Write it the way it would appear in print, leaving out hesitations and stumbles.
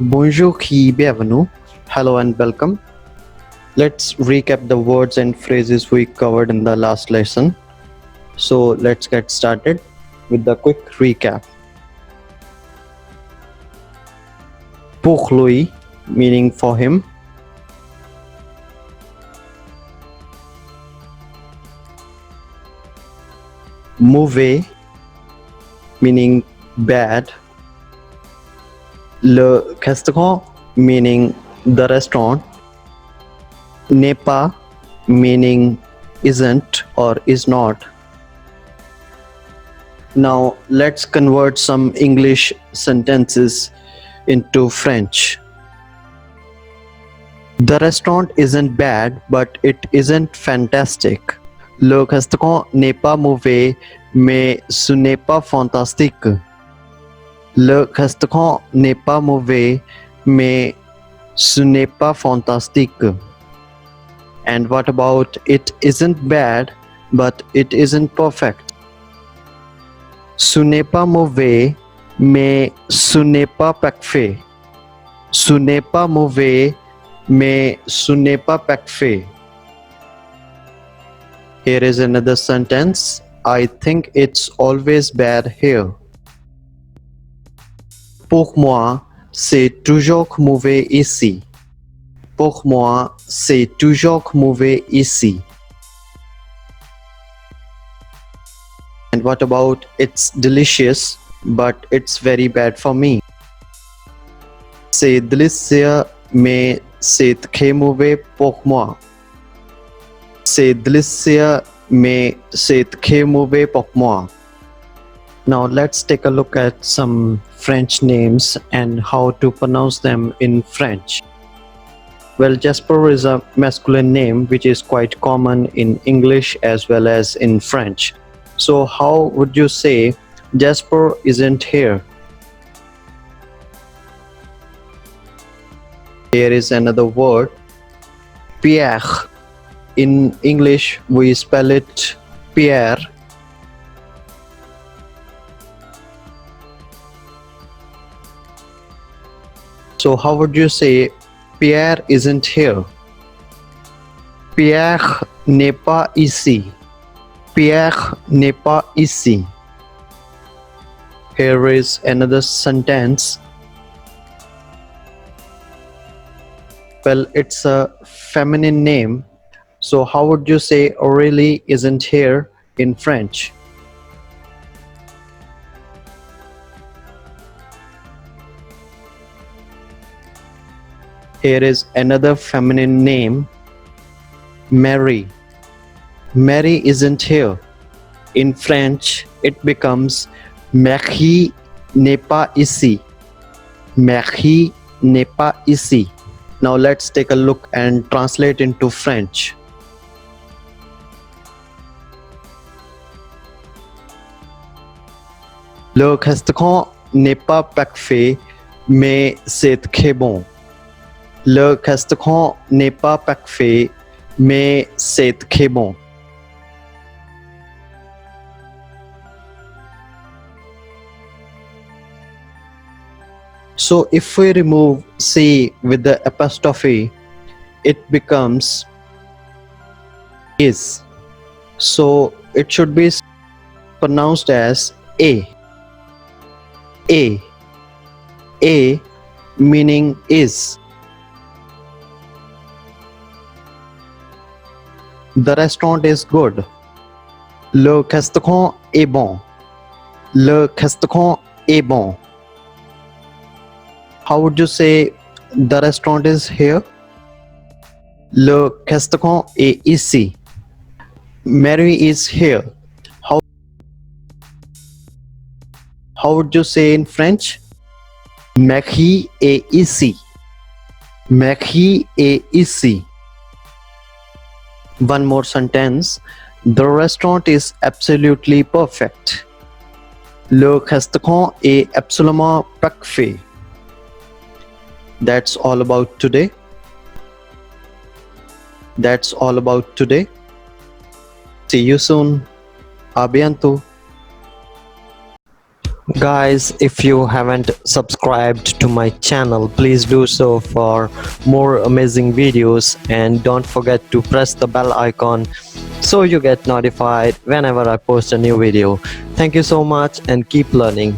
Bonjour et bienvenue. Hello and welcome. Let's recap the words and phrases we covered in the last lesson. So let's get started with the quick recap. Pour lui, meaning for him. Mauvais, meaning bad. Le restaurant, meaning the restaurant. N'est pas, meaning isn't or is not. Now let's convert some English sentences into French. The restaurant isn't bad, but it isn't fantastic. Le restaurant n'est pas mauvais, mais ce n'est pas fantastique. Le restaurant n'est pas mauvais, mais ce n'est pas fantastique. And what about it isn't bad, but it isn't perfect? Ce n'est pas mauvais, mais ce n'est pas parfait. Ce n'est pas mauvais, mais ce n'est pas parfait. Here is another sentence. I think it's always bad here. Pour moi, c'est toujours mauvais ici. Pour moi, c'est toujours mauvais ici. And what about it's delicious, but it's very bad for me? C'est délicieux, mais c'est très mauvais pour moi. C'est délicieux, mais c'est très mauvais pour moi. Now let's take a look at some French names and how to pronounce them in French. Well, Jasper is a masculine name which is quite common in English as well as in French. So how would you say Jasper isn't here? Here is another word, Pierre. In English, we spell it Pierre. So how would you say Pierre isn't here? Pierre n'est pas ici. Pierre n'est pas ici. Here is another sentence. Well, it's a feminine name. So how would you say Aurélie isn't here in French? Here is another feminine name, Mary. Mary isn't here. In French, it becomes Marie n'est pas ici. Marie n'est pas ici. Now let's take a look and translate into French. Le restaurant n'est pas parfait, mais c'est très bon. Le restaurant n'est pas parfait, mais c'est très bon. So if we remove C with the apostrophe, it becomes is. So it should be pronounced as A. A. A meaning is. The restaurant is good. Le restaurant est bon. Le restaurant est bon. How would you say the restaurant is here? Le restaurant est ici. Mary is here. How would you say in French? Marie est ici. Marie est ici. One more sentence. The restaurant is absolutely perfect. Le restaurant est absolument parfait. That's all about today. That's all about today. See you soon. A bientôt. Guys, if you haven't subscribed to my channel, please do so for more amazing videos, and don't forget to press the bell icon so you get notified whenever I post a new video. Thank you so much and keep learning.